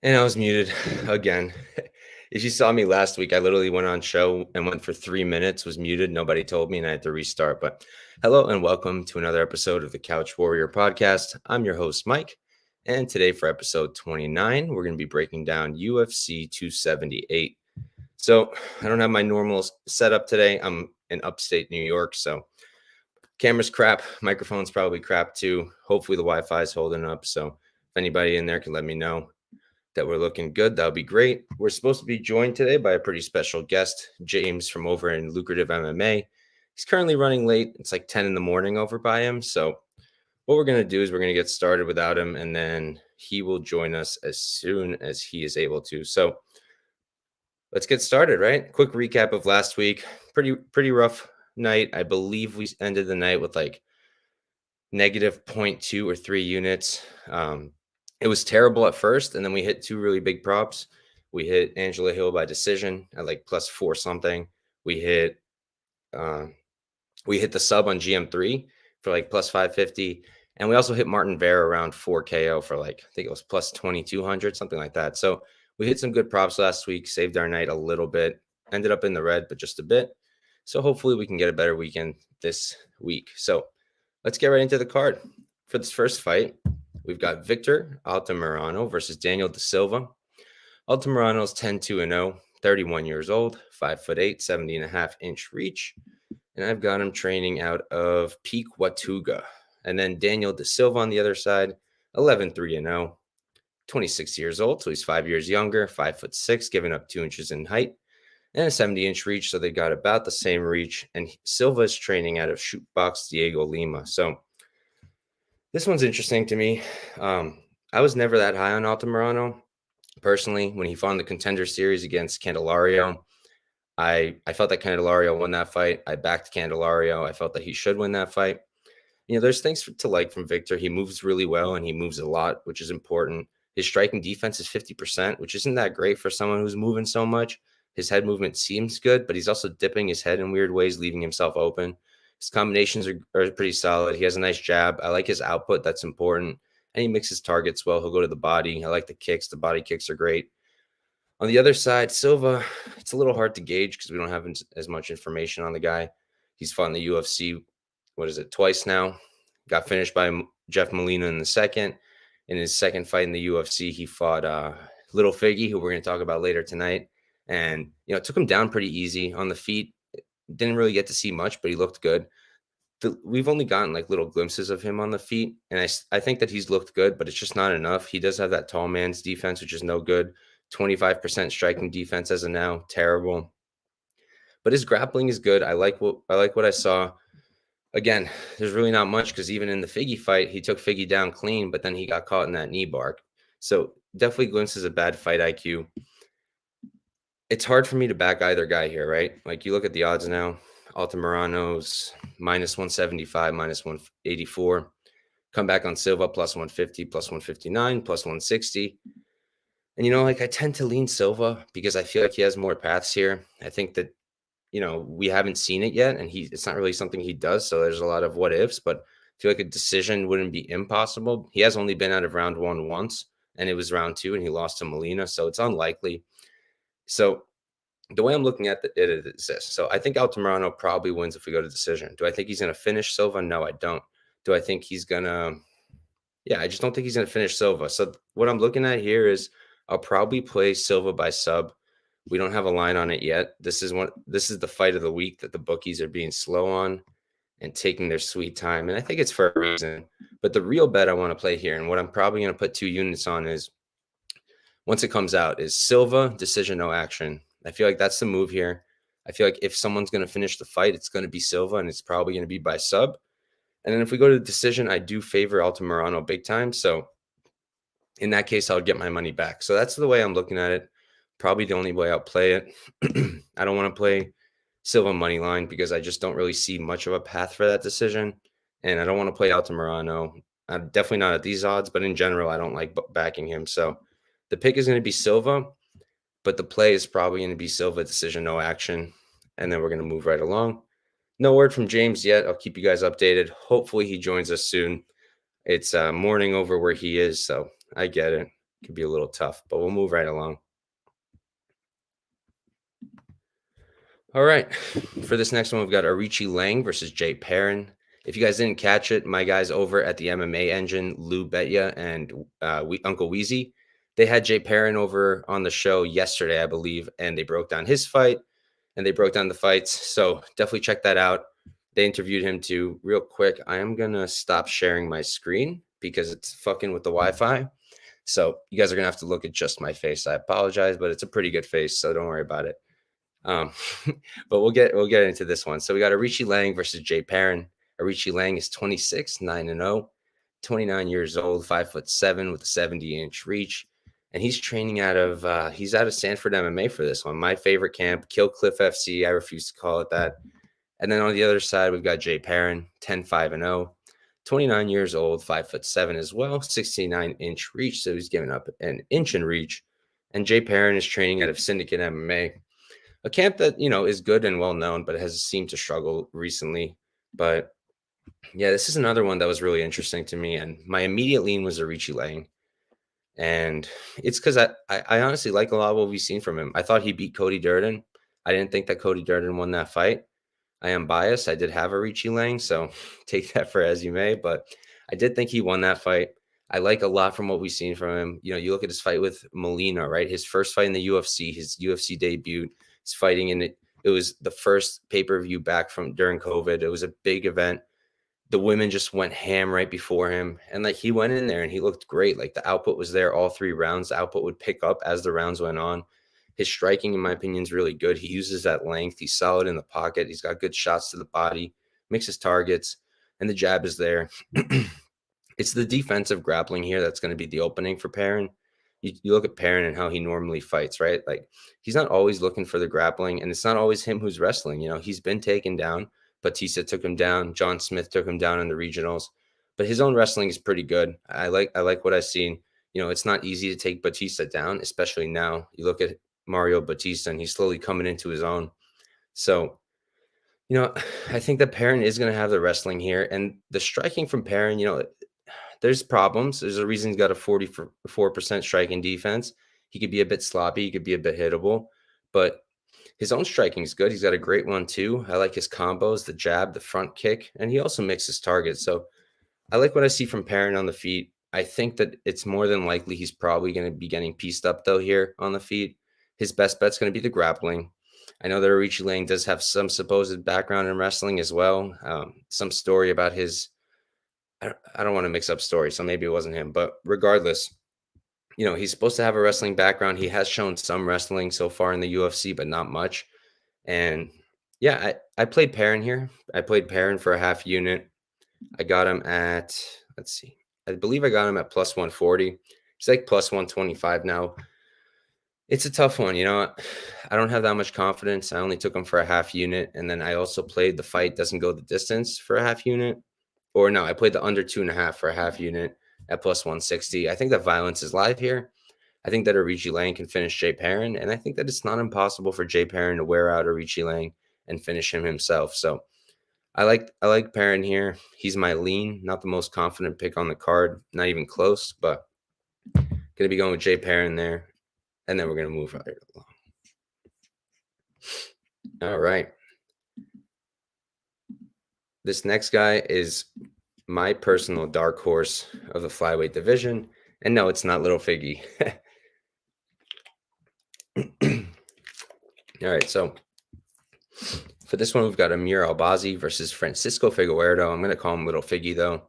And I was muted again. If you saw me last week, I literally went on show and went for 3 minutes, was muted. Nobody told me, and I had to restart. But hello and welcome to another episode of the Couch Warrior podcast. I'm your host, Mike. And today for episode 29, we're going to be breaking down UFC 278. So I don't have my normal setup today. I'm in upstate New York, so camera's crap. Microphone's probably crap too. Hopefully the Wi-Fi is holding up. So if anybody in there can let me know that we're looking good, that would be great. We're supposed to be joined today by a pretty special guest, James from over in Lucrative MMA. He's currently running late. It's like 10 in the morning over by him. So what we're going to do is we're going to get started without him, and then he will join us as soon as he is able to. So let's get started, right? Quick recap of last week. Pretty rough night. I believe we ended the night with like negative 0.2 or 3 units. It was terrible at first, and then we hit two really big props. We hit Angela Hill by decision at like +4 something. We hit the sub on GM3 for like +550, and we also hit Martin Vera around 4 KO for like, I think it was +2200, something like that. So we hit some good props last week, saved our night a little bit, ended up in the red, but just a bit. So hopefully we can get a better weekend this week. So let's get right into the card. For this first fight, we've got Victor Altamirano versus Daniel Da Silva. Altamirano's 10-2-0, 31 years old, 5'8", 70.5-inch reach. And I've got him training out of Peak Watuga. And then Daniel Da Silva on the other side, 11-3-0, 26 years old. So he's 5 years younger, 5'6", giving up 2 inches in height, and a 70-inch reach. So they got about the same reach. And Silva is training out of Shootbox Diego Lima. So this one's interesting to me. I was never that high on Altamirano. Personally, when he fought in the Contender Series against Candelario, I felt that Candelario won that fight. I backed Candelario. I felt that he should win that fight. You know, there's things to like from Victor. He moves really well, and he moves a lot, which is important. His striking defense is 50%, which isn't that great for someone who's moving so much. His head movement seems good, but he's also dipping his head in weird ways, leaving himself open. His combinations are pretty solid. He has a nice jab. I like his output. That's important. And he mixes targets well. He'll go to the body. I like the kicks. The body kicks are great. On the other side, Silva, it's a little hard to gauge because we don't have as much information on the guy. He's fought in the UFC, twice now. Got finished by Jeff Molina in the second. In his second fight in the UFC, he fought Little Figgy, who we're going to talk about later tonight. And, you know, it took him down pretty easy on the feet. Didn't really get to see much, but he looked good. We've only gotten like little glimpses of him on the feet, and I think that he's looked good, but it's just not enough. He does have that tall man's defense, which is no good. 25% striking defense as of now, terrible. But his grappling is good. I like what I saw. Again, there's really not much because even in the Figgy fight, he took Figgy down clean, but then he got caught in that knee bark. So definitely glimpses of bad fight IQ. It's hard for me to back either guy here, right? Like you look at the odds now. Altamirano's -175, -184. Come back on Silva +150, +159, +160. And, you know, like I tend to lean Silva because I feel like he has more paths here. I think that, you know, we haven't seen it yet, and it's not really something he does. So there's a lot of what ifs, but I feel like a decision wouldn't be impossible. He has only been out of round one once, and it was round two, and he lost to Molina. So it's unlikely. So the way I'm looking at it is this. So I think Altamirano probably wins if we go to decision. Do I think he's going to finish Silva? No, I don't. Do I think he's going to? Yeah, I just don't think he's going to finish Silva. So what I'm looking at here is I'll probably play Silva by sub. We don't have a line on it yet. This is the fight of the week that the bookies are being slow on and taking their sweet time. And I think it's for a reason. But the real bet I want to play here, and what I'm probably going to put 2 units on is, once it comes out, is Silva, decision, no action. I feel like that's the move here. I feel like if someone's going to finish the fight, it's going to be Silva, and it's probably going to be by sub. And then if we go to the decision, I do favor Altamirano big time. So in that case, I'll get my money back. So that's the way I'm looking at it. Probably the only way I'll play it. I don't want to play Silva money line because I just don't really see much of a path for that decision. And I don't want to play Altamirano. Definitely not at these odds, but in general, I don't like backing him. So the pick is going to be Silva, but the play is probably going to be Silva, decision, no action. And then we're going to move right along. No word from James yet. I'll keep you guys updated. Hopefully he joins us soon. It's morning over where he is, so I get it. could be a little tough, but we'll move right along. All right. For this next one, we've got Aoriqileng versus Jay Perrin. If you guys didn't catch it, my guys over at the MMA Engine, Lou Betya and Uncle Wheezy, they had Jay Perrin over on the show yesterday, I believe, and they broke down his fight and they broke down the fights. So definitely check that out. They interviewed him too. Real quick, I am going to stop sharing my screen because it's fucking with the Wi-Fi. So you guys are going to have to look at just my face. I apologize, but it's a pretty good face, so don't worry about it. Um, but we'll get into this one. So we got Aoriqileng versus Jay Perrin. Aoriqileng is 26, 9-0, 29 years old, 5'7" with a 70-inch reach. And he's training out of Sanford MMA for this one. My favorite camp, Kill Cliff FC. I refuse to call it that. And then on the other side, we've got Jay Perrin, 10-5-0, 29 years old, 5'7" as well, 69-inch reach. So he's giving up an inch in reach. And Jay Perrin is training out of Syndicate MMA, a camp that, is good and well known, but has seemed to struggle recently. But yeah, this is another one that was really interesting to me. And my immediate lean was Aoriqileng. And it's because I honestly like a lot of what we've seen from him. I thought he beat Cody Durden. I didn't think that Cody Durden won that fight. I am biased. I did have Aoriqileng, so take that for as you may. But I did think he won that fight. I like a lot from what we've seen from him. You look at his fight with Molina, right? His first fight in the UFC, his UFC debut. He's fighting in it. It was the first pay-per-view back from during COVID. It was a big event. The women just went ham right before him. And he went in there and he looked great. The output was there all 3 rounds. The output would pick up as the rounds went on. His striking, in my opinion, is really good. He uses that length. He's solid in the pocket. He's got good shots to the body, mixes targets, and the jab is there. It's the defensive grappling here that's going to be the opening for Perrin. You look at Perrin and how he normally fights, right? He's not always looking for the grappling, and it's not always him who's wrestling. He's been taken down. Batista took him down. John Smith took him down in the regionals. But his own wrestling is pretty good. I like what I've seen. It's not easy to take Batista down, especially now. You look at Mario Batista, and he's slowly coming into his own. So, I think that Perrin is going to have the wrestling here. And the striking from Perrin, there's problems. There's a reason he's got a 44% striking defense. He could be a bit sloppy. He could be a bit hittable. But his own striking is good. He's got a great one, too. I like his combos, the jab, the front kick, and he also mixes targets. So I like what I see from Perrin on the feet. I think that it's more than likely he's probably going to be getting pieced up, though, here on the feet. His best bet's going to be the grappling. I know that Aoriqileng does have some supposed background in wrestling as well. Some story about his – I don't want to mix up stories, so maybe it wasn't him. But regardless – he's supposed to have a wrestling background. He has shown some wrestling so far in the UFC, but not much. And yeah, I played Perrin here. I played Perrin for a half unit. I got him at, let's see, I believe I got him at plus 140. He's plus 125 now. It's a tough one. I don't have that much confidence. I only took him for a half unit. And then I also played the fight doesn't go the distance for a half unit. Or no, I played the under 2.5 for a half unit at plus 160. I think that violence is live here. I think that Aoriqileng can finish Jay Perrin, and I think that it's not impossible for Jay Perrin to wear out Aoriqileng and finish him himself. So I like Perrin here. He's my lean, not the most confident pick on the card, not even close, but gonna be going with Jay Perrin there, and then we're gonna move right along. All right. This next guy is my personal dark horse of the flyweight division. And no, it's not Little Figgy. All right, so for this one, we've got Amir Albazi versus Francisco Figueiredo. I'm going to call him Little Figgy, though.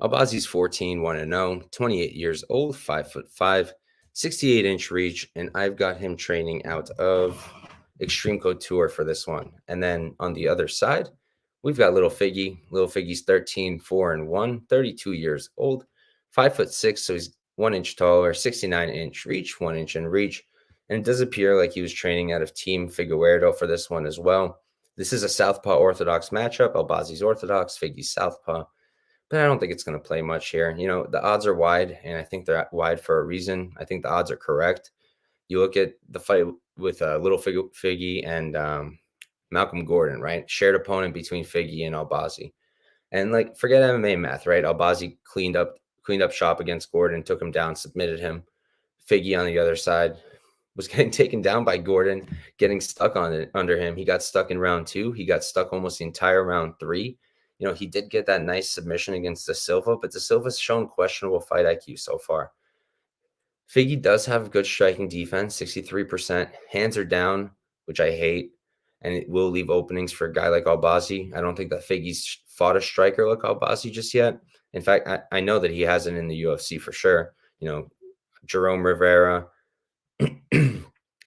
Albazi's 14, 1-0, 28 years old, 5'5", 68-inch reach, and I've got him training out of Extreme Couture for this one. And then on the other side, we've got Little Figgy. Little Figgy's 13, 4-1, 32 years old, 5'6", so he's 1 inch taller, 69-inch reach, 1 inch in reach. And it does appear like he was training out of Team Figueiredo for this one as well. This is a Southpaw Orthodox matchup. Albazi's Orthodox, Figgy's Southpaw. But I don't think it's going to play much here. The odds are wide, and I think they're wide for a reason. I think the odds are correct. You look at the fight with Little Figgy and Malcolm Gordon, right? Shared opponent between Figgy and Albazi. And forget MMA math, right? Albazi cleaned up shop against Gordon, took him down, submitted him. Figgy on the other side was getting taken down by Gordon, getting stuck on it under him. He got stuck in round 2. He got stuck almost the entire round 3. He did get that nice submission against the Silva, but the Silva's shown questionable fight IQ so far. Figgy does have good striking defense, 63%. Hands are down, which I hate, and it will leave openings for a guy like Albazi. I don't think that Figgy's fought a striker like Albazi just yet. In fact, I know that he hasn't in the UFC for sure. Jerome Rivera,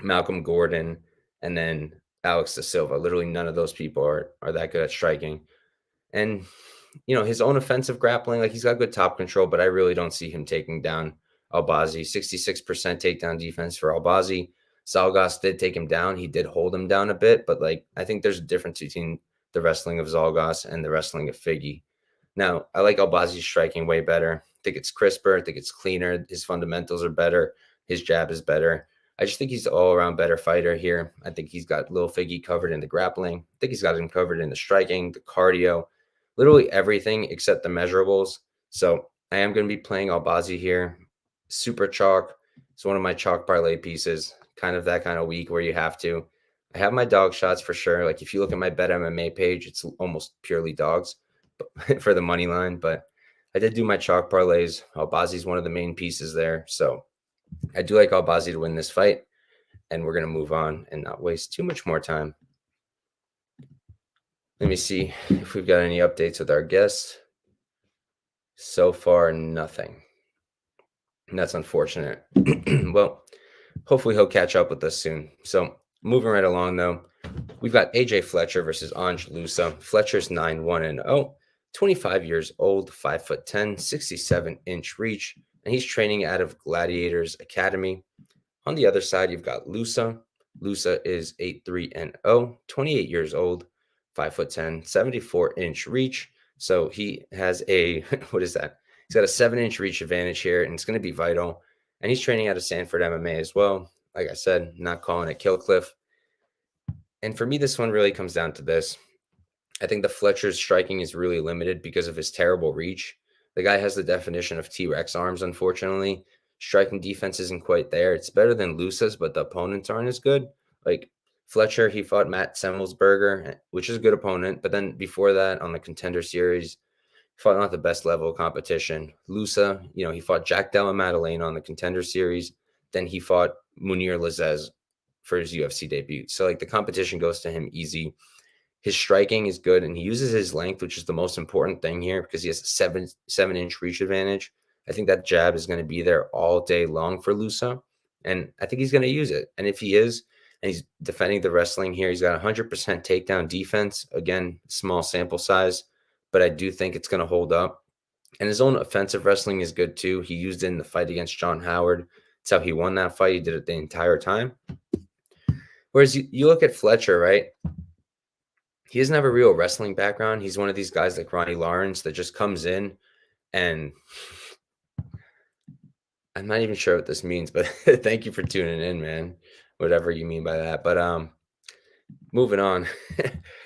Malcolm Gordon, and then Alex da Silva. Literally none of those people are that good at striking. And, his own offensive grappling, like he's got good top control, but I really don't see him taking down Albazi. 66% takedown defense for Albazi. Zalgas did take him down. He did hold him down a bit, but I think there's a difference between the wrestling of Zalgas and the wrestling of Figgy. Now, I like Albazi's striking way better. I think it's crisper. I think it's cleaner. His fundamentals are better. His jab is better. I just think he's an all-around better fighter here. I think he's got Lil Figgy covered in the grappling. I think he's got him covered in the striking, the cardio, literally everything except the measurables. So I am going to be playing Albazi here. Super chalk. It's one of my chalk parlay pieces. Kind of that kind of week where you have to. I have my dog shots for sure. Like if you look at my Bet MMA page, it's almost purely dogs for the money line. But I did do my chalk parlays. Albazi's one of the main pieces there. So I do like Albazi to win this fight. And we're going to move on and not waste too much more time. Let me see if we've got any updates with our guest. So far, nothing. And that's unfortunate. Well, hopefully he'll catch up with us soon. So moving right along, though, we've got AJ Fletcher versus Ange Loosa. Fletcher's 9-1-0, 25 years old, 5'10", 67-inch reach, and he's training out of Gladiators Academy. On the other side, you've got Loosa. Loosa is 8-3-0, 28 years old, 5'10", 74-inch reach. So he has a, what is that? He's got a 7-inch reach advantage here, and it's going to be vital. And he's training out of Sanford MMA as well. Like I said, not calling it Killcliff. And for me, this one really comes down to this. I think the Fletcher's striking is really limited because of his terrible reach. The guy has the definition of T-Rex arms, unfortunately. Striking defense isn't quite there. It's better than Loosa's, but the opponents aren't as good. Like Fletcher, he fought Matt Semmelsberger, which is a good opponent. But then before that, on the Contender Series, he fought not the best level of competition. Loosa, he fought Jack Della Maddalena on the Contender Series. Then he fought Munir Lazez for his UFC debut. So the competition goes to him easy. His striking is good, and he uses his length, which is the most important thing here because he has a 7-inch reach advantage. I think that jab is going to be there all day long for Loosa, and I think he's going to use it. And if he is, and he's defending the wrestling here, he's got 100% takedown defense. Again, small sample size, but I do think it's going to hold up. And his own offensive wrestling is good too. He used it in the fight against John Howard. That's how he won that fight. He did it the entire time. Whereas you look at Fletcher, right? He doesn't have a real wrestling background. He's one of these guys like Ronnie Lawrence that just comes in and I'm not even sure what this means, but thank you for tuning in, man. Whatever you mean by that. But moving on.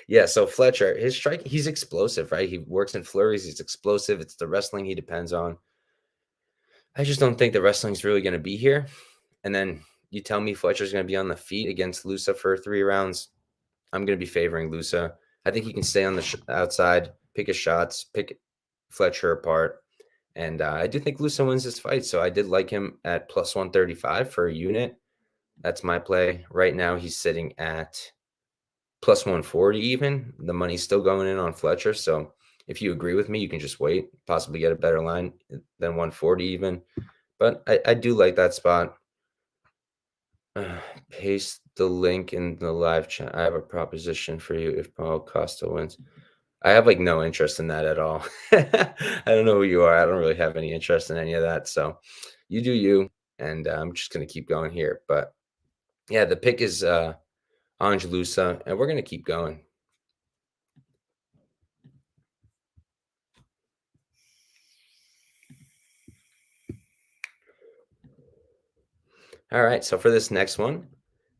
Yeah, so Fletcher, his strike, he's explosive, right? He works in flurries. He's explosive. It's the wrestling he depends on. I just don't think the wrestling's really going to be here. And then you tell me Fletcher's going to be on the feet against Loosa for 3 rounds. I'm going to be favoring Loosa. I think he can stay on the outside, pick his shots, pick Fletcher apart. And I do think Loosa wins this fight. So I did like him at plus 135 for a unit. That's my play. Right now, he's sitting at plus 140 even. The money's still going in on Fletcher. So if you agree with me, you can just wait, possibly get a better line than 140 even. But I do like that spot. Paste the link in the live chat. I have a proposition for you if Paulo Costa wins. I have no interest in that at all. I don't know who you are. I don't really have any interest in any of that. So you do you, and I'm just going to keep going here. But yeah, the pick is Ange Loosa, and we're going to keep going. All right, so for this next one,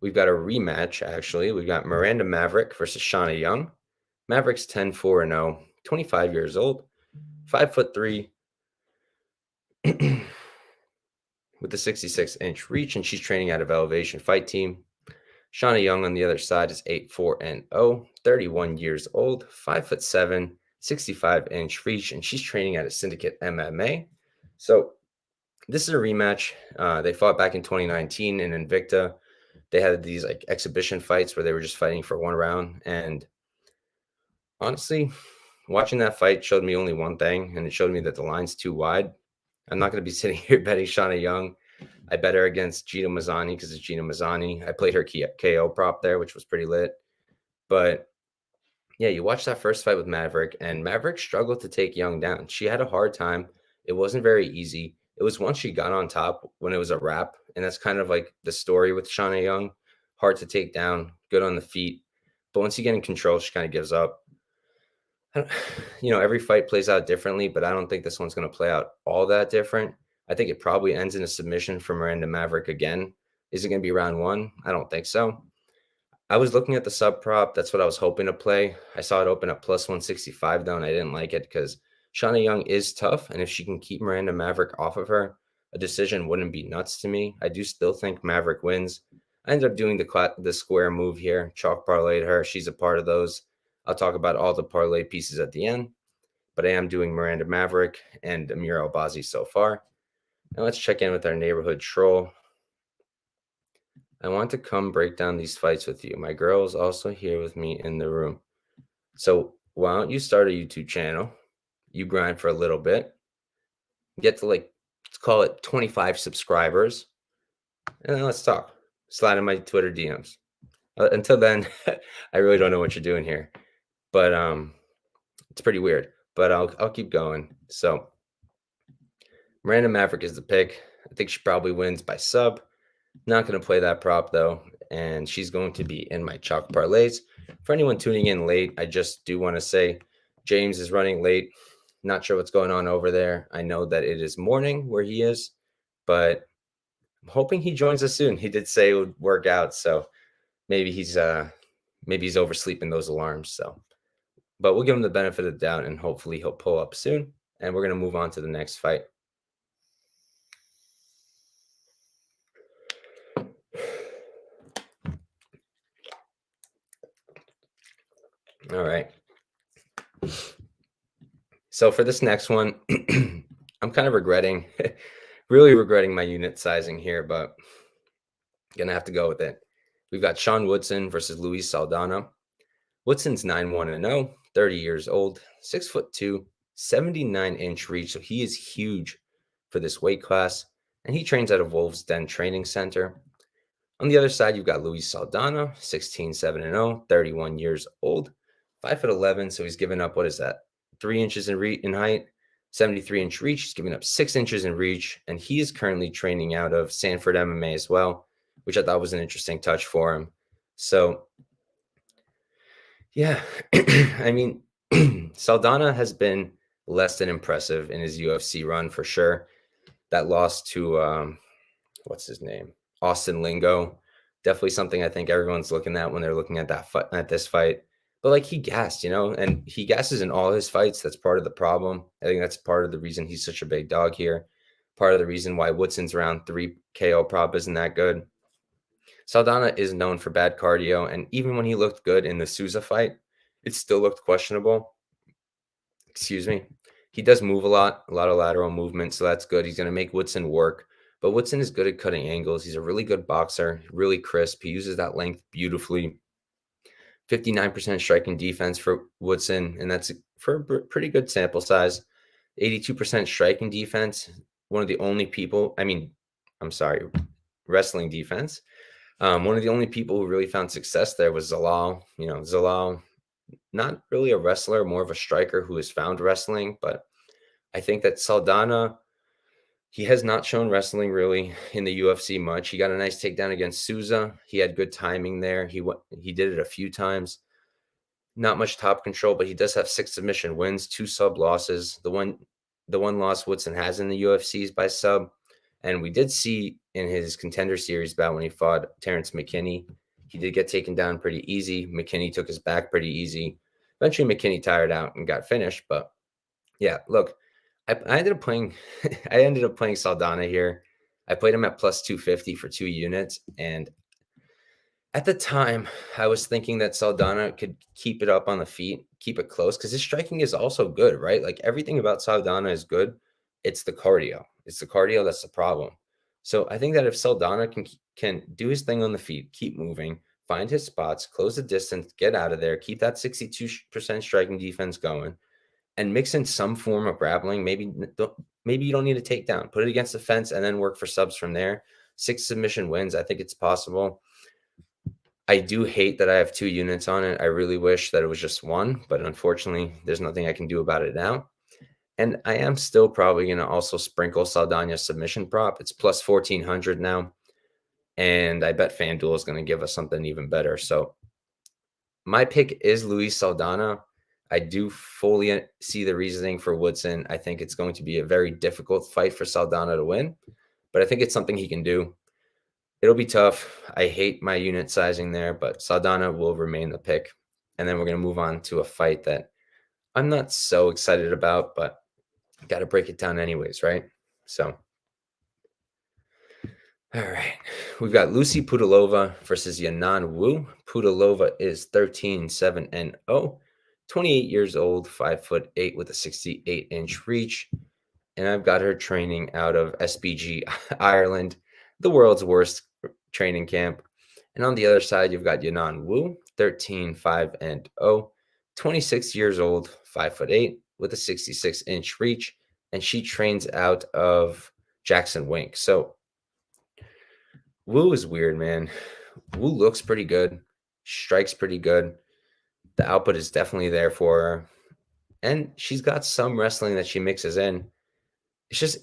we've got a rematch, actually. We've got Miranda Maverick versus Shanna Young. Maverick's 10-4-0, 25 years old, 5'3". with the 66-inch reach, and she's training out of Elevation Fight Team. Shanna Young on the other side is 8-4-0, 31 years old, 5'7", 65-inch reach, and she's training out of Syndicate MMA. So this is a rematch. They fought back in 2019 in Invicta. They had these like exhibition fights where they were just fighting for one round. And honestly, watching that fight showed me only one thing, and it showed me that the line's too wide. I'm not going to be sitting here betting Shanna Young. I bet her against Gina Mazzani because it's Gina Mazzani. I played her KO prop there, which was pretty lit. But yeah, you watch that first fight with Maverick, and Maverick struggled to take Young down. She had a hard time. It wasn't very easy. It was once she got on top when it was a wrap, and that's kind of like the story with Shanna Young. Hard to take down, good on the feet. But once you get in control, she kind of gives up. Every fight plays out differently, but I don't think this one's going to play out all that different. I think it probably ends in a submission for Miranda Maverick again. Is it going to be round one? I don't think so. I was looking at the sub prop. That's what I was hoping to play. I saw it open up plus 165 though, and I didn't like it because Shanna Young is tough. And if she can keep Miranda Maverick off of her, a decision wouldn't be nuts to me. I do still think Maverick wins. I ended up doing the square move here. Chalk parlayed her. She's a part of those. I'll talk about all the parlay pieces at the end. But I am doing Miranda Maverick and Amir Albazi so far. Now let's check in with our neighborhood troll. I want to come break down these fights with you. My girl is also here with me in the room. So why don't you start a YouTube channel? You grind for a little bit. Get to let's call it 25 subscribers. And then let's talk. Slide in my Twitter DMs. Until then, I really don't know what you're doing here. But it's pretty weird. But I'll keep going. So Miranda Maverick is the pick. I think she probably wins by sub. Not going to play that prop though, and she's going to be in my chalk parlays. For anyone tuning in late, I just do want to say James is running late. Not sure what's going on over there. I know that it is morning where he is, but I'm hoping he joins us soon. He did say it would work out, so maybe he's oversleeping those alarms. So, but we'll give him the benefit of the doubt, and hopefully he'll pull up soon. And we're going to move on to the next fight. All right. So for this next one, I'm kind of really regretting my unit sizing here, but gonna have to go with it. We've got Sean Woodson versus Luis Saldana. Woodson's 9-1-0, 30 years old, 6'2", 79-inch reach, so he is huge for this weight class, and he trains out of Wolves Den Training Center. On the other side, you've got Luis Saldana, 16-7-0, 31 years old, 5'11", so he's given up, 3 inches in height, 73-inch reach. He's giving up 6 inches in reach, and he is currently training out of Sanford MMA as well, which I thought was an interesting touch for him. So, yeah, I mean, Saldana has been less than impressive in his UFC run for sure. That loss to, what's his name? Austin Lingo. Definitely something I think everyone's looking at when they're looking at this fight. But he gassed, and he gasses in all his fights. That's part of the problem. I think that's part of the reason he's such a big dog here. Part of the reason why Woodson's round 3 KO prop isn't that good. Saldana is known for bad cardio, and even when he looked good in the Souza fight, it still looked questionable. Excuse me. He does move a lot of lateral movement, so that's good. He's going to make Woodson work. But Woodson is good at cutting angles. He's a really good boxer, really crisp. He uses that length beautifully. 59% striking defense for Woodson, and that's for a pretty good sample size. 82% striking defense. One of the only people, wrestling defense. One of the only people who really found success there was Zalal. Zalal, not really a wrestler, more of a striker who has found wrestling. But I think that Saldana, he has not shown wrestling really in the UFC much. He got a nice takedown against Souza. He had good timing there. He did it a few times. Not much top control, but he does have 6 submission wins, 2 sub losses. The one loss Woodson has in the UFC is by sub. And we did see in his contender series bout when he fought Terrence McKinney, he did get taken down pretty easy. McKinney took his back pretty easy. Eventually McKinney tired out and got finished. But yeah, look, I ended up playing Saldana here. I played him at plus 250 for 2 units, and at the time, I was thinking that Saldana could keep it up on the feet, keep it close, because his striking is also good, right? Like everything about Saldana is good. It's the cardio. It's the cardio that's the problem. So I think that if Saldana can do his thing on the feet, keep moving, find his spots, close the distance, get out of there, keep that 62% striking defense going, and mix in some form of grappling. Maybe you don't need a takedown. Put it against the fence and then work for subs from there. 6 submission wins. I think it's possible. I do hate that I have 2 units on it. I really wish that it was just 1, but unfortunately, there's nothing I can do about it now. And I am still probably going to also sprinkle Saldana's submission prop. It's plus 1,400 now, and I bet FanDuel is going to give us something even better. So my pick is Luis Saldana. I do fully see the reasoning for Woodson. I think it's going to be a very difficult fight for Saldana to win, but I think it's something he can do. It'll be tough. I hate my unit sizing there, but Saldana will remain the pick. And then we're going to move on to a fight that I'm not so excited about, but got to break it down anyways, right? So, all right. We've got Lucie Pudilova versus Yanan Wu. Pudilova is 13-7-0, 28 years old, 5'8" with a 68-inch reach. And I've got her training out of SBG Ireland, the world's worst training camp. And on the other side, you've got Yanan Wu, 13-5-0, 26 years old, 5'8", with a 66-inch reach, and she trains out of Jackson Wink. So Wu is weird, man. Wu looks pretty good, strikes pretty good. The output is definitely there for her, and she's got some wrestling that she mixes in. It's just,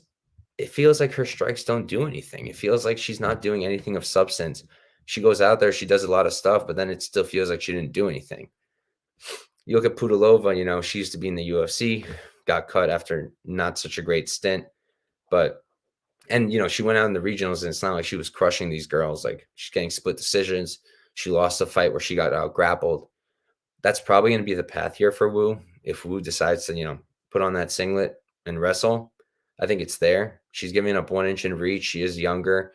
it feels like her strikes don't do anything. It feels like she's not doing anything of substance. She goes out there, she does a lot of stuff, but then it still feels like she didn't do anything. You look at Pudilova, she used to be in the UFC, got cut after not such a great stint, and she went out in the regionals, and it's not like she was crushing these girls. Like, she's getting split decisions. She lost a fight where she got out grappled. That's probably going to be the path here for Wu. If Wu decides to, put on that singlet and wrestle, I think it's there. She's giving up 1 inch in reach. She is younger.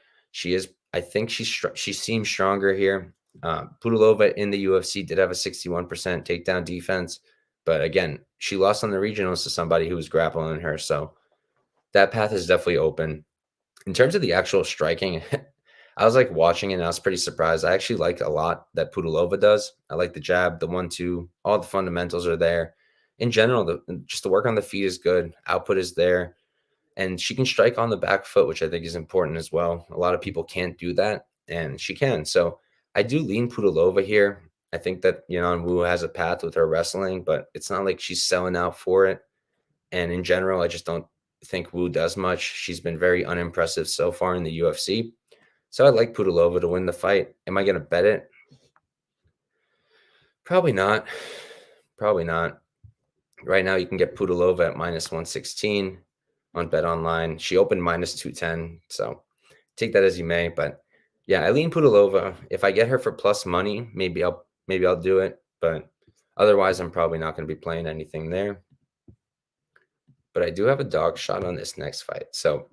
I think she seems stronger here. Pudilova in the UFC did have a 61% takedown defense, but again, she lost on the regionals to somebody who was grappling her. So that path is definitely open. In terms of the actual striking, I was like watching it and I was pretty surprised. I actually like a lot that Pudilova does. I like the jab, the 1-2, all the fundamentals are there. In general, just the work on the feet is good. Output is there. And she can strike on the back foot, which I think is important as well. A lot of people can't do that, and she can. So I do lean Pudilova here. I think that Yanan Wu has a path with her wrestling, but it's not like she's selling out for it. And in general, I just don't think Wu does much. She's been very unimpressive so far in the UFC. So I like Pudilova to win the fight. Am I going to bet it? Probably not. Probably not. Right now, you can get Pudilova at minus 116 on Bet Online. She opened minus 210, so take that as you may. But yeah, I lean Pudilova. If I get her for plus money, maybe I'll do it. But otherwise, I'm probably not going to be playing anything there. But I do have a dog shot on this next fight. So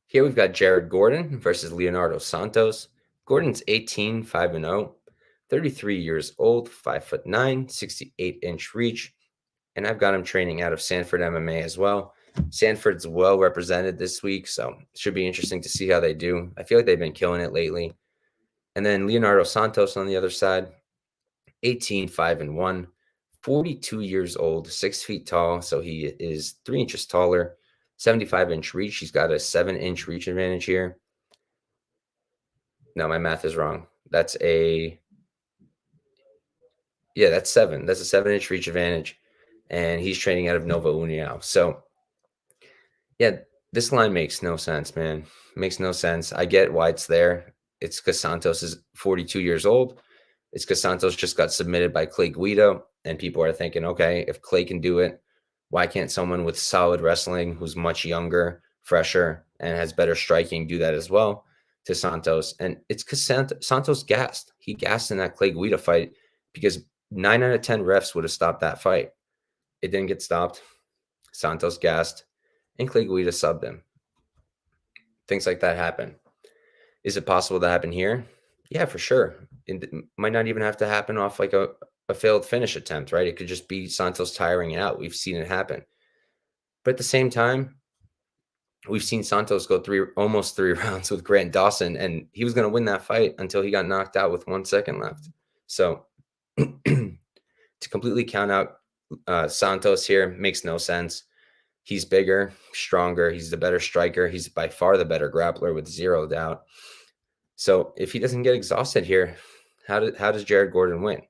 here we've got Jared Gordon versus Leonardo Santos. Gordon's 18-5-0, 33 years old, 5'9", 68-inch reach. And I've got him training out of Sanford MMA as well. Sanford's well represented this week, so it should be interesting to see how they do. I feel like they've been killing it lately. And then Leonardo Santos on the other side, 18-5-1, 42 years old, 6 feet tall, so he is 3 inches taller, 75-inch reach. He's got a 7-inch reach advantage here. No, my math is wrong. That's 7. That's a 7-inch reach advantage, and he's training out of Nova União. So, yeah, this line makes no sense, man. Makes no sense. I get why it's there. It's because Santos is 42 years old. It's because Santos just got submitted by Clay Guido, and people are thinking, okay, if Clay can do it, why can't someone with solid wrestling who's much younger, fresher, and has better striking do that as well to Santos? And it's because Santos gassed. He gassed in that Clay Guido fight because 9 out of 10 refs would have stopped that fight. It didn't get stopped. Santos gassed, and Clay Guida subbed him. Things like that happen. Is it possible to happen here? Yeah, for sure. It might not even have to happen off like a failed finish attempt, right? It could just be Santos tiring out. We've seen it happen. But at the same time, we've seen Santos go almost three rounds with Grant Dawson, and he was going to win that fight until he got knocked out with 1 second left. So to completely count out Santos here makes no sense. He's bigger, stronger. He's the better striker. He's by far the better grappler with zero doubt. So if he doesn't get exhausted here, how does Jared Gordon win?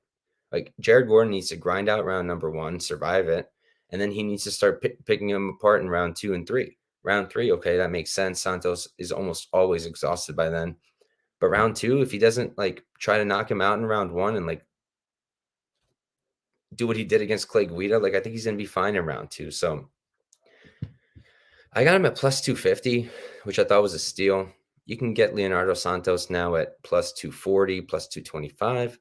Like, Jared Gordon needs to grind out round number 1, survive it, and then he needs to start picking him apart in round 2 and 3. Round 3, okay, that makes sense. Santos is almost always exhausted by then. But round 2, if he doesn't like try to knock him out in round 1 and like do what he did against Clay Guida, like I think he's gonna be fine in round 2. So I got him at plus 250, which I thought was a steal. You can get Leonardo Santos now at plus 240, plus 225,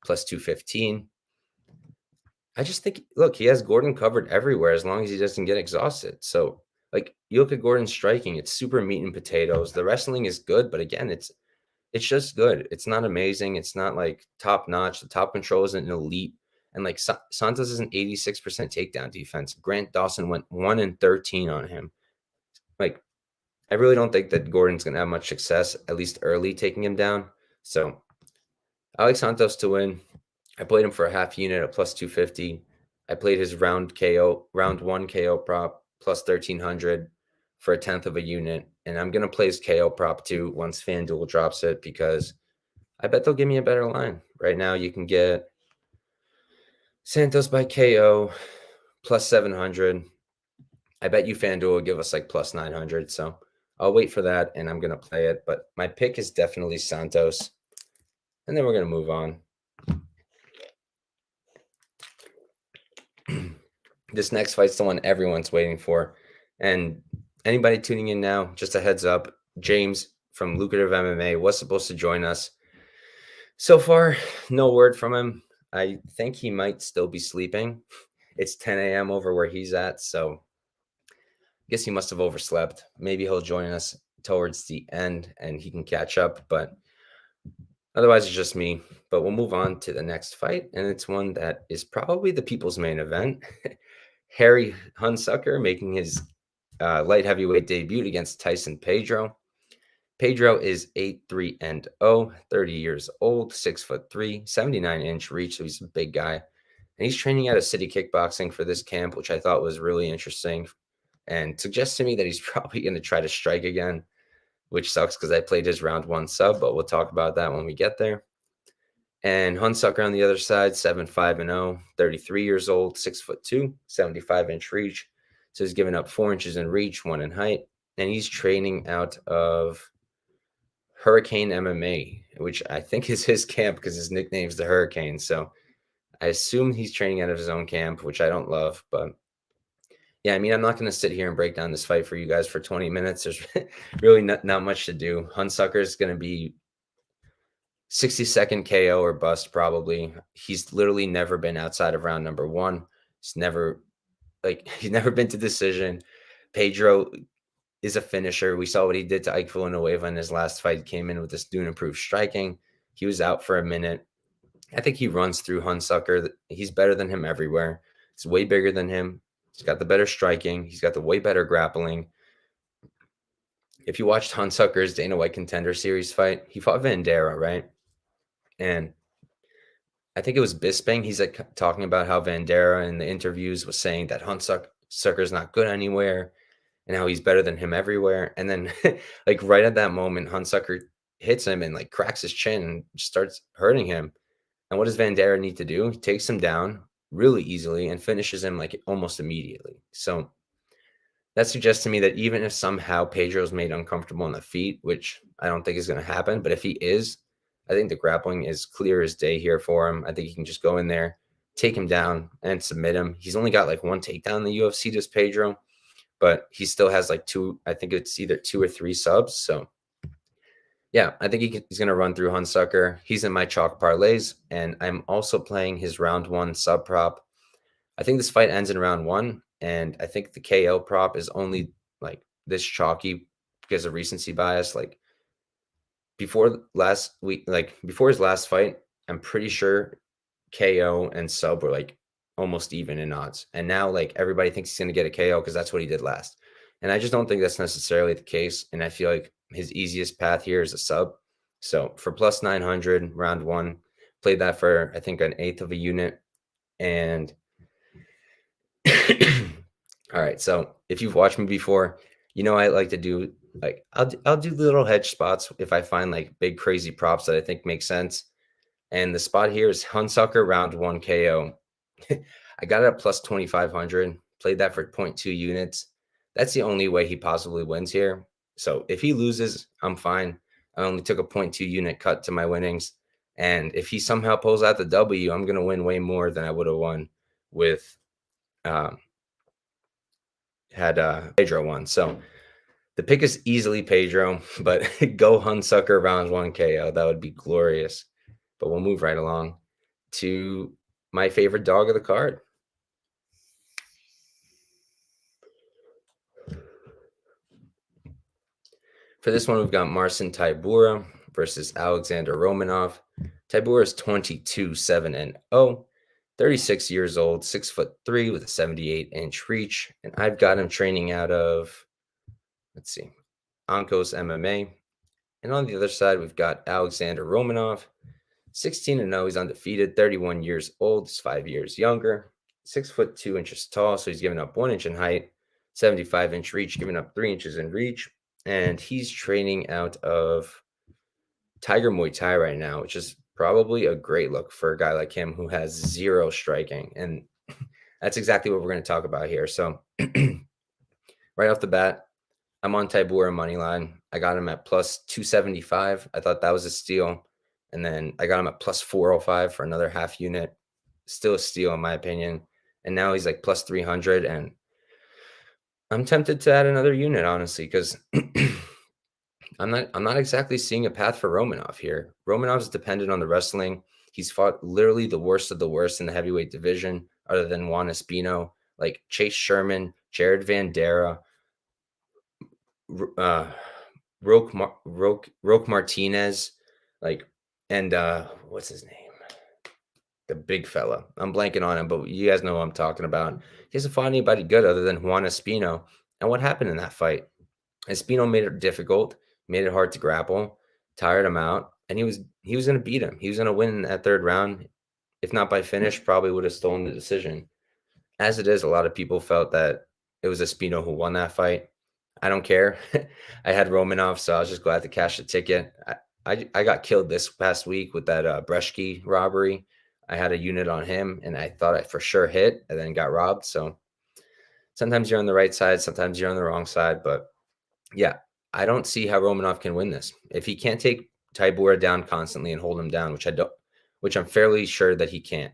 plus 215. I just think, look, he has Gordon covered everywhere as long as he doesn't get exhausted. So, like, you look at Gordon's striking, it's super meat and potatoes. The wrestling is good, but again, it's just good. It's not amazing. It's not like top notch. The top control isn't elite. And like Santos is an 86% takedown defense. Grant Dawson went 1 and 13 on him. Like, I really don't think that Gordon's going to have much success, at least early, taking him down. So I like Santos to win. I played him for a half unit at plus 250. I played his round 1 KO prop plus 1300 for a tenth of a unit. And I'm going to play his KO prop too once FanDuel drops it, because I bet they'll give me a better line. Right now you can get Santos by KO plus 700. I bet you FanDuel will give us like plus 900. So I'll wait for that and I'm going to play it. But my pick is definitely Santos. And then we're going to move on. This next fight's the one everyone's waiting for. And anybody tuning in now, just a heads up, James from Lucrative MMA was supposed to join us. So far, no word from him. I think he might still be sleeping. It's 10 a.m. over where he's at, so I guess he must have overslept. Maybe he'll join us towards the end and he can catch up, but otherwise it's just me. But we'll move on to the next fight, and it's one that is probably the people's main event. Harry Hunsucker making his light heavyweight debut against Tyson Pedro. Pedro is 8-3-0, 30 years old, 6'3", 79-inch reach, so he's a big guy. And he's training out of City Kickboxing for this camp, which I thought was really interesting, and suggests to me that he's probably going to try to strike again, which sucks because I played his round 1 sub, but we'll talk about that when we get there. And Hunsucker on the other side, 7-5-0, 33 years old, 6'2", 75-inch reach. So he's given up 4 inches in reach, 1 in height. And he's training out of Hurricane MMA, which I think is his camp because his nickname's the Hurricane. So I assume he's training out of his own camp, which I don't love. But yeah, I mean, I'm not going to sit here and break down this fight for you guys for 20 minutes. There's really not much to do. Hunsucker is going to be 60-second KO or bust, probably. He's literally never been outside of round number 1. He's never been to decision. Pedro is a finisher. We saw what he did to Ike Villanueva in his last fight. Came in with this new and improved striking. He was out for a minute. I think he runs through Hunsucker. He's better than him everywhere. He's way bigger than him. He's got the better striking. He's got the way better grappling. If you watched Hunsucker's Dana White Contender Series fight, he fought Vandera, right? And I think it was Bisping. He's like talking about how Vandera in the interviews was saying that Hunsucker's not good anywhere and how he's better than him everywhere. And then like right at that moment, Hunsucker hits him and like cracks his chin and starts hurting him. And what does Vandera need to do? He takes him down really easily and finishes him like almost immediately. So that suggests to me that even if somehow Pedro's made uncomfortable on the feet, which I don't think is going to happen, but if he is, I think the grappling is clear as day here for him. I think he can just go in there, take him down, and submit him. He's only got like 1 takedown in the UFC, does Pedro, but he still has like 2, I think it's either 2 or 3 subs. So Yeah, I think he's going to run through Hunsucker. He's in my chalk parlays, and I'm also playing his round 1 sub prop. I think this fight ends in round 1, and I think the KO prop is only like this chalky because of recency bias. Like before last week, like before his last fight, I'm pretty sure KO and sub were like almost even in odds. And now like everybody thinks he's going to get a KO because that's what he did last. And I just don't think that's necessarily the case. And I feel like his easiest path here is a sub. So for plus 900 round 1, played that for I think an eighth of a unit. And all right, so if you've watched me before, you know I like to do like I'll do little hedge spots if I find like big crazy props that I think make sense. And the spot here is Hunsucker round 1 KO. I got it at plus 2,500, played that for zero point 0.2 units. That's the only way he possibly wins here. So if he loses, I'm fine. I only took a zero point 0.2 unit cut to my winnings. And if he somehow pulls out the W, I'm going to win way more than I would have won with had Pedro won. So the pick is easily Pedro, but go Hunsucker round 1 KO. That would be glorious. But we'll move right along to my favorite dog of the card. For this one, we've got Marcin Tybura versus Alexander Romanov. Tybura is 22-7-0, 36 years old, 6'3" with a 78-inch reach. And I've got him training out of, let's see, Ancos MMA. And on the other side, we've got Alexander Romanov, 16-0. He's undefeated, 31 years old. He's 5 years younger, 6'2" tall. So he's giving up 1 inch in height, 75-inch reach, giving up 3 inches in reach. And he's training out of Tiger Muay Thai right now, which is probably a great look for a guy like him who has 0 striking. And that's exactly what we're going to talk about here. So right off the bat, I'm on Tybura money line. I got him at plus 275. I thought that was a steal. And then I got him at plus 405 for another half unit. Still a steal in my opinion. And now he's like plus 300. And I'm tempted to add another unit, honestly, because I'm not exactly seeing a path for Romanov here. Romanov is dependent on the wrestling. He's fought literally the worst of the worst in the heavyweight division, other than Juan Espino, like Chase Sherman, Jared Vandera, Roque Martinez, like, and what's his name? The big fella. I'm blanking on him, but you guys know what I'm talking about. He hasn't fought anybody good other than Juan Espino. And what happened in that fight? Espino made it difficult, made it hard to grapple, tired him out, and he was going to beat him. He was going to win that third round. If not by finish, probably would have stolen the decision. As it is, a lot of people felt that it was Espino who won that fight. I don't care. I had Romanov, so I was just glad to cash the ticket. I got killed this past week with that Breshki robbery. I had a unit on him, and I thought I for sure hit, and then got robbed. So sometimes you're on the right side, sometimes you're on the wrong side. But yeah, I don't see how Romanov can win this. If he can't take Tybura down constantly and hold him down, which I'm fairly sure that he can't,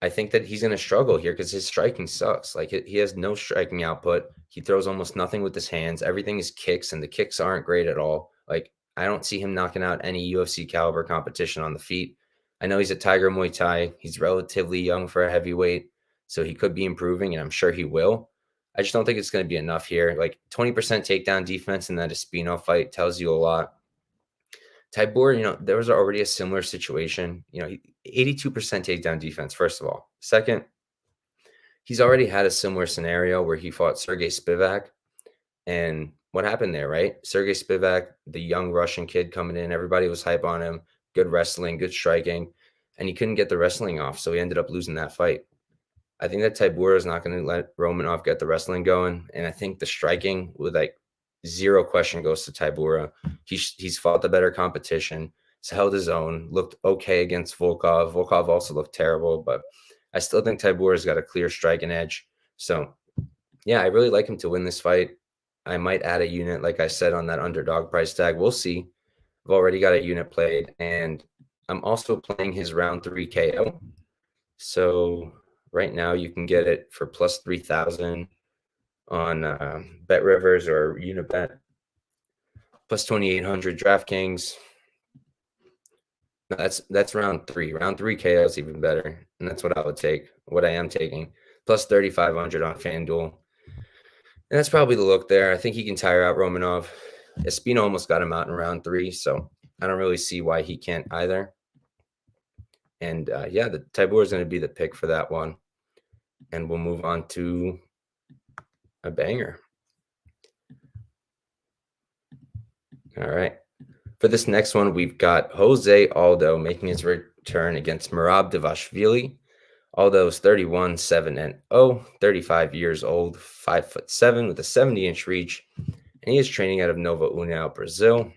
I think that he's going to struggle here because his striking sucks. Like he has no striking output. He throws almost nothing with his hands. Everything is kicks, and the kicks aren't great at all. Like I don't see him knocking out any UFC caliber competition on the feet. I know he's a Tiger Muay Thai. He's relatively young for a heavyweight, so he could be improving, and I'm sure he will. I just don't think it's going to be enough here. Like 20% takedown defense in that Espino fight tells you a lot. Tybura, there was already a similar situation. 82% takedown defense, first of all. Second, he's already had a similar scenario where he fought Sergey Spivak. And what happened there, right? Sergey Spivak, the young Russian kid coming in, everybody was hype on him, good wrestling, good striking, and he couldn't get the wrestling off, so he ended up losing that fight. I think that Tybura is not going to let Romanov get the wrestling going, and I think the striking with like zero question goes to Tybura. He's fought the better competition. He's held his own. Looked okay against Volkov. Volkov also looked terrible, but I still think Tybura's got a clear striking edge. So, yeah, I really like him to win this fight. I might add a unit, like I said, on that underdog price tag. We'll see. I've already got a unit played, and I'm also playing his round 3 KO. So right now you can get it for plus 3,000 on Bet Rivers or Unibet. plus 2,800 DraftKings. No, that's round 3. Round 3 KO is even better, and that's what I would take. What I am taking, plus 3,500 on FanDuel, and that's probably the look there. I think he can tire out Romanov. Espino almost got him out in round 3, so I don't really see why he can't either. And the Tybura is going to be the pick for that one, and we'll move on to a banger. All right. For this next one, we've got Jose Aldo making his return against Merab Dvashvili. Aldo's 31-7-0, 35 years old, 5'7" with a 70-inch reach, and he is training out of Nova União, Brazil.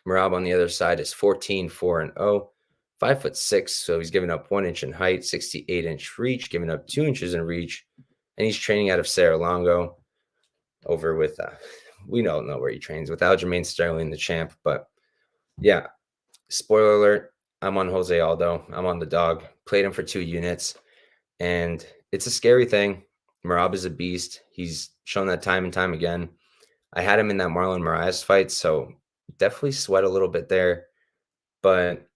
Merab on the other side is 14-4-0, 5'6", so he's giving up 1 inch in height, 68-inch reach, giving up 2 inches in reach, and he's training out of Serra-Longo over with we don't know where he trains with Aljamain Sterling, the champ. But yeah, spoiler alert, I'm on Jose Aldo. I'm on the dog. Played him for 2 units, and it's a scary thing. Merab is a beast. He's shown that time and time again. I had him in that Marlon Moraes fight, so definitely sweat a little bit there. But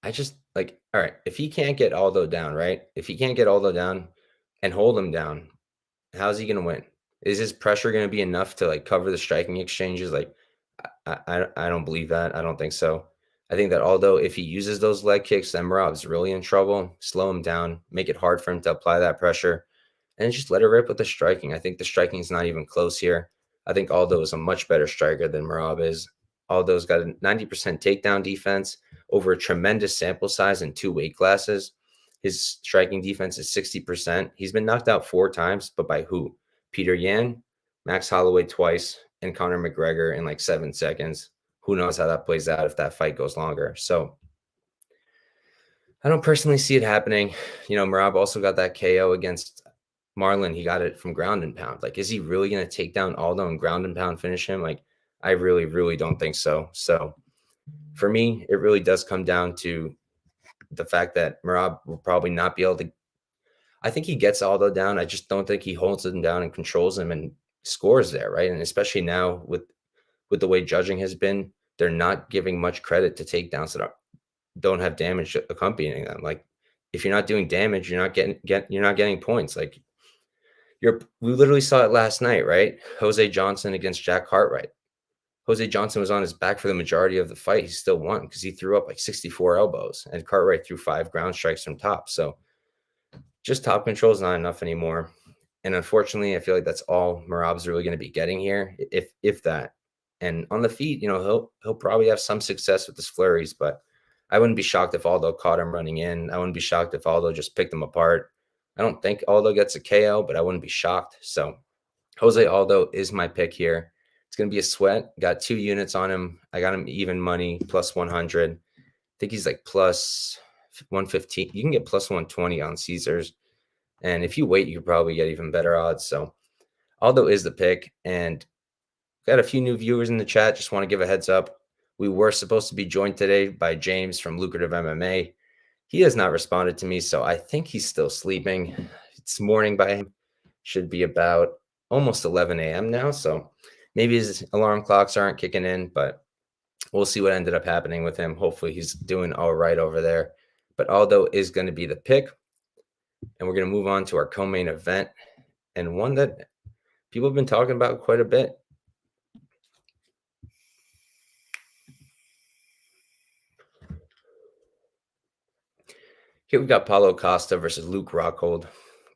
I just all right, if he can't get Aldo down, right? If he can't get Aldo down and hold him down, how's he going to win? Is his pressure going to be enough to cover the striking exchanges? I don't believe that. I don't think so. I think that Aldo, if he uses those leg kicks, then Merab's really in trouble. Slow him down, make it hard for him to apply that pressure, and just let it rip with the striking. I think the striking is not even close here. I think Aldo is a much better striker than Merab is. Aldo's got a 90% takedown defense over a tremendous sample size in 2 weight classes. His striking defense is 60%. He's been knocked out 4 times, but by who? Peter Yan, Max Holloway twice, and Conor McGregor in 7 seconds. Who knows how that plays out if that fight goes longer. So I don't personally see it happening. Merab also got that KO against Marlon. He got it from ground and pound. Is he really going to take down Aldo and ground and pound finish him? I really, really don't think so. So for me, it really does come down to the fact that Merab will probably not be able to. I think he gets Aldo down. I just don't think he holds him down and controls him and scores there, right? And especially now with the way judging has been, they're not giving much credit to takedowns that don't have damage accompanying them. If you're not doing damage, you're not getting points. We literally saw it last night, right? Jose Johnson against Jack Cartwright. Jose Johnson was on his back for the majority of the fight. He still won because he threw up 64 elbows, and Cartwright threw 5 ground strikes from top. So just top control is not enough anymore. And unfortunately, I feel like that's all Merab's really going to be getting here, if that. And on the feet, he'll probably have some success with his flurries, but I wouldn't be shocked if Aldo caught him running in. I wouldn't be shocked if Aldo just picked him apart. I don't think Aldo gets a KO, but I wouldn't be shocked. So Jose Aldo is my pick here. It's going to be a sweat. Got 2 units on him. I got him even money, plus 100. I think he's plus 115. You can get plus 120 on Caesars. And if you wait, you could probably get even better odds. So Aldo is the pick. And got a few new viewers in the chat. Just want to give a heads up. We were supposed to be joined today by James from Lucrative MMA. He has not responded to me, so I think he's still sleeping. It's morning by him. Should be about almost 11 a.m. now. So maybe his alarm clocks aren't kicking in, but we'll see what ended up happening with him. Hopefully he's doing all right over there. But Aldo is going to be the pick. And we're going to move on to our co-main event, and one that people have been talking about quite a bit. Here we got Paulo Costa versus Luke Rockhold.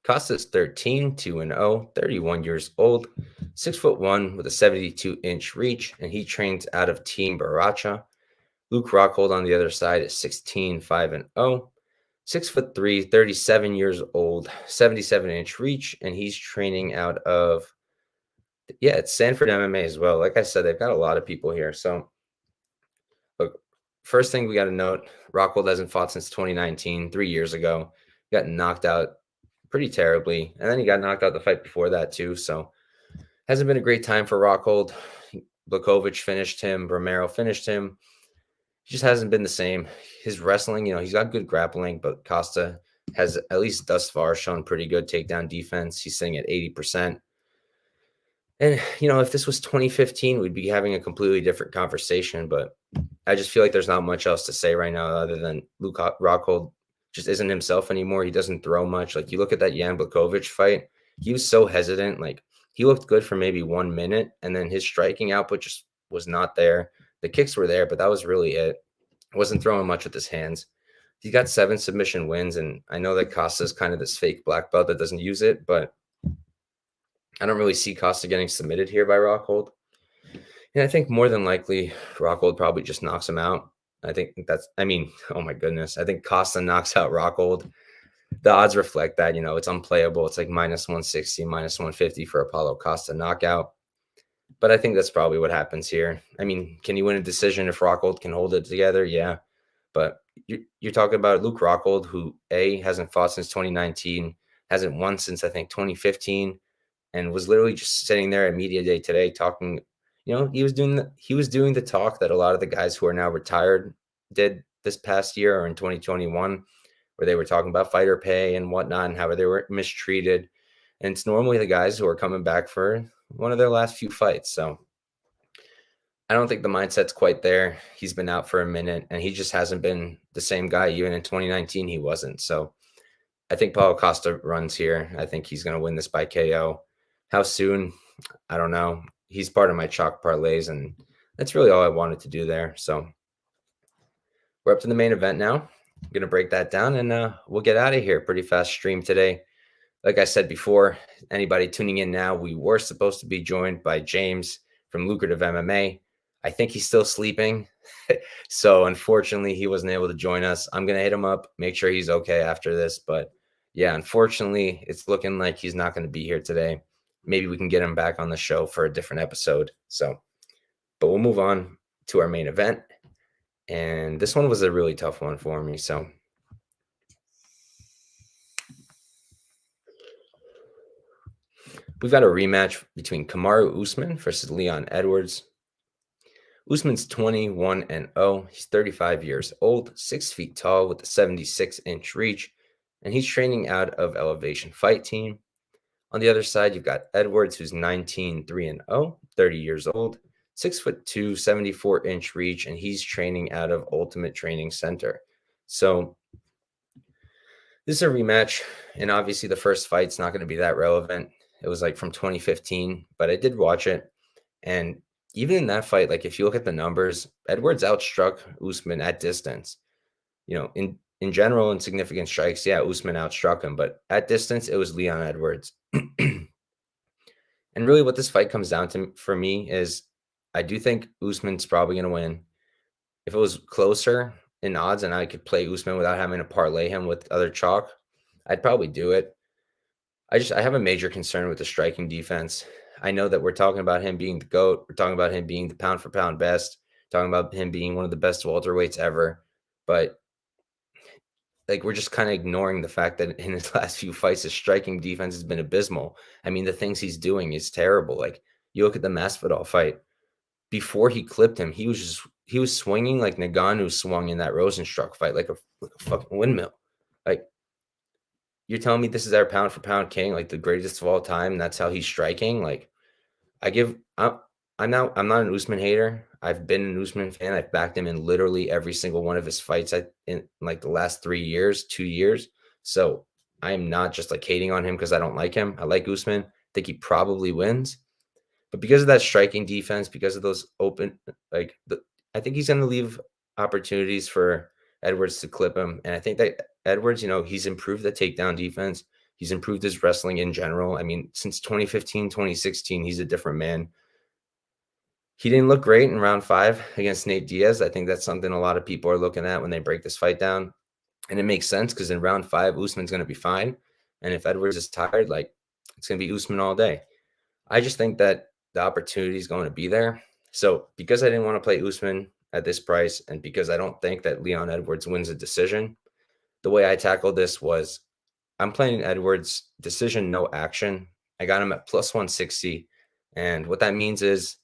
Costa's 13-2-0, 31 years old, 6'1" with a 72-inch reach, and he trains out of Team Baracha. Luke Rockhold on the other side is 16-5-0, 6'3", 37 years old, 77-inch reach, and he's training out of, it's Sanford MMA as well. Like I said, they've got a lot of people here. So, look, first thing we got to note, Rockhold hasn't fought since 2019, 3 years ago. He got knocked out pretty terribly, and then he got knocked out the fight before that too. So, hasn't been a great time for Rockhold. Blakovic finished him. Romero finished him. He just hasn't been the same. His wrestling, he's got good grappling, but Costa has, at least thus far, shown pretty good takedown defense. He's sitting at 80%. And, if this was 2015, we'd be having a completely different conversation. But I just feel like there's not much else to say right now other than Luke Rockhold just isn't himself anymore. He doesn't throw much. Like, you look at that Jan Blachowicz fight, he was so hesitant. Like, he looked good for maybe 1 minute, and then his striking output just was not there. The kicks were there, but that was really it. Wasn't throwing much with his hands. He got 7 submission wins, and I know that Costa's kind of this fake black belt that doesn't use it, but I don't really see Costa getting submitted here by Rockhold. And I think more than likely, Rockhold probably just knocks him out. Oh my goodness. I think Costa knocks out Rockhold. The odds reflect that, it's unplayable. It's like minus 160, minus 150 for a Paulo Costa knockout. But I think that's probably what happens here. I mean, can he win a decision if Rockhold can hold it together? Yeah. But you're talking about Luke Rockhold, who hasn't fought since 2019, hasn't won since I think 2015, and was literally just sitting there at media day today talking. He was doing the talk that a lot of the guys who are now retired did this past year or in 2021, where they were talking about fighter pay and whatnot and how they were mistreated. And it's normally the guys who are coming back for one of their last few fights. So I don't think the mindset's quite there. He's been out for a minute, and he just hasn't been the same guy. Even in 2019, he wasn't. So I think Paulo Costa runs here. I think he's going to win this by KO. How soon? I don't know. He's part of my chalk parlays, and that's really all I wanted to do there. So we're up to the main event now. I'm going to break that down, and we'll get out of here. Pretty fast stream today. Like I said before, anybody tuning in now, we were supposed to be joined by James from Lucrative MMA. I think he's still sleeping. So unfortunately, he wasn't able to join us. I'm going to hit him up, make sure he's okay after this. But yeah, unfortunately, it's looking like he's not going to be here today. Maybe we can get him back on the show for a different episode. But we'll move on to our main event. And this one was a really tough one for me. So we've got a rematch between Kamaru Usman versus Leon Edwards. Usman's 21-0. He's 35 years old, 6 feet tall with a 76-inch reach, and he's training out of Elevation Fight Team. On the other side, you've got Edwards, who's 19-3-0, 30 years old, 6'2", 74-inch reach, and he's training out of Ultimate Training Center. So this is a rematch, and obviously the first fight's not going to be that relevant. It was like from 2015, but I did watch it, and even in that fight, like if you look at the numbers, Edwards outstruck Usman at distance. In general, in significant strikes, yeah, Usman outstruck him, but at distance, it was Leon Edwards. And really what this fight comes down to for me is I do think Usman's probably going to win. If it was closer in odds and I could play Usman without having to parlay him with other chalk, I'd probably do it. I have a major concern with the striking defense. I know that we're talking about him being the GOAT. We're talking about him being the pound for pound best, talking about him being one of the best welterweights ever. But like, we're just kind of ignoring the fact that in his last few fights, his striking defense has been abysmal. I mean, the things he's doing is terrible. Like, you look at the Masvidal fight, before he clipped him, he was swinging like Ngannou swung in that Rosenstruck fight, like a fucking windmill. Like, you're telling me this is our pound for pound king, like the greatest of all time, and that's how he's striking? Like, I'm not an Usman hater. I've been an Usman fan. I've backed him in literally every single one of his fights in like the last 2 years. So I'm not just like hating on him because I don't like him. I like Usman. I think he probably wins. But because of that striking defense, because of those open, I think he's going to leave opportunities for Edwards to clip him. And I think that Edwards, he's improved the takedown defense. He's improved his wrestling in general. I mean, since 2015, 2016, he's a different man. He didn't look great in round 5 against Nate Diaz. I think that's something a lot of people are looking at when they break this fight down. And it makes sense because in round 5, Usman's going to be fine. And if Edwards is tired, it's going to be Usman all day. I just think that the opportunity is going to be there. So because I didn't want to play Usman at this price, and because I don't think that Leon Edwards wins a decision, the way I tackled this was I'm playing Edwards decision, no action. I got him at plus 160. And what that means is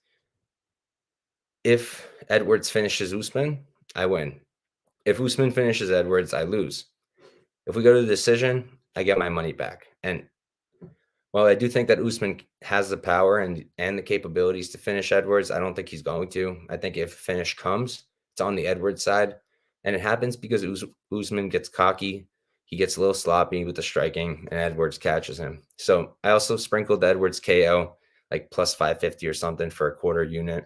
if Edwards finishes Usman, I win. If Usman finishes Edwards, I lose. If we go to the decision, I get my money back. And Well, I do think that Usman has the power and the capabilities to finish Edwards. I don't think he's going to. I think if finish comes, it's on the Edwards side, and it happens because Usman gets cocky. He gets a little sloppy with the striking, and Edwards catches him. So I also sprinkled Edwards KO like plus 550 or something for a quarter unit,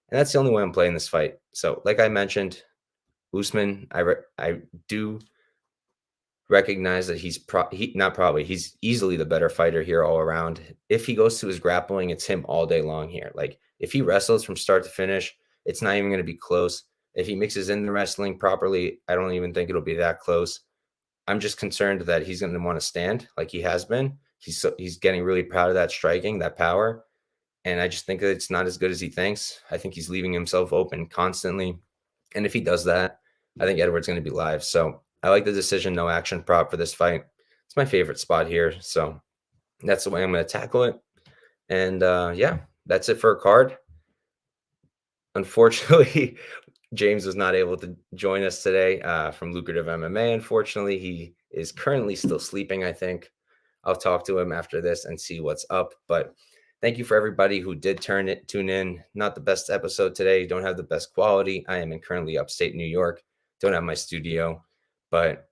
and that's the only way I'm playing this fight. So, like I mentioned, Usman, I do recognize that he's easily the better fighter here all around. If he goes to his grappling, it's him all day long here. Like if he wrestles from start to finish, it's not even going to be close. If he mixes in the wrestling properly, I don't even think it'll be that close. I'm just concerned that he's going to want to stand like he has been. He's getting really proud of that striking, that power, and I just think that it's not as good as he thinks. I think he's leaving himself open constantly, and if he does that, I think Edward's going to be live. So I like the decision, no action prop for this fight. It's my favorite spot here. So that's the way I'm going to tackle it. And yeah, that's it for a card. Unfortunately, James was not able to join us today from Lucrative MMA. Unfortunately, he is currently still sleeping, I think. I'll talk to him after this and see what's up. But thank you for everybody who did tune in. Not the best episode today. Don't have the best quality. I am in currently upstate New York. Don't have my studio, but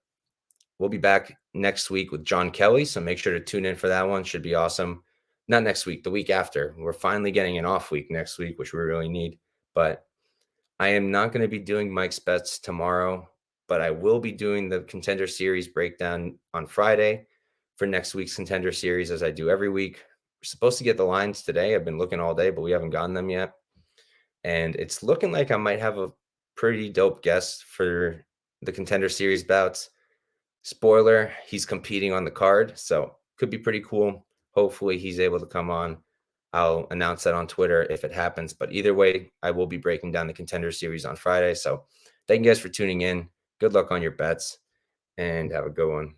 we'll be back next week with John Kelly. So make sure to tune in for that one. Should be awesome. Not next week, the week after. We're finally getting an off week next week, which we really need. But I am not going to be doing Mike's bets tomorrow, but I will be doing the Contender Series breakdown on Friday for next week's Contender Series, as I do every week. We're supposed to get the lines today. I've been looking all day, but we haven't gotten them yet. And it's looking like I might have a pretty dope guest for the Contender Series bouts. Spoiler, he's competing on the card, so could be pretty cool. Hopefully he's able to come on. I'll announce that on Twitter if it happens. But either way, I will be breaking down the Contender Series on Friday. So thank you guys for tuning in. Good luck on your bets and have a good one.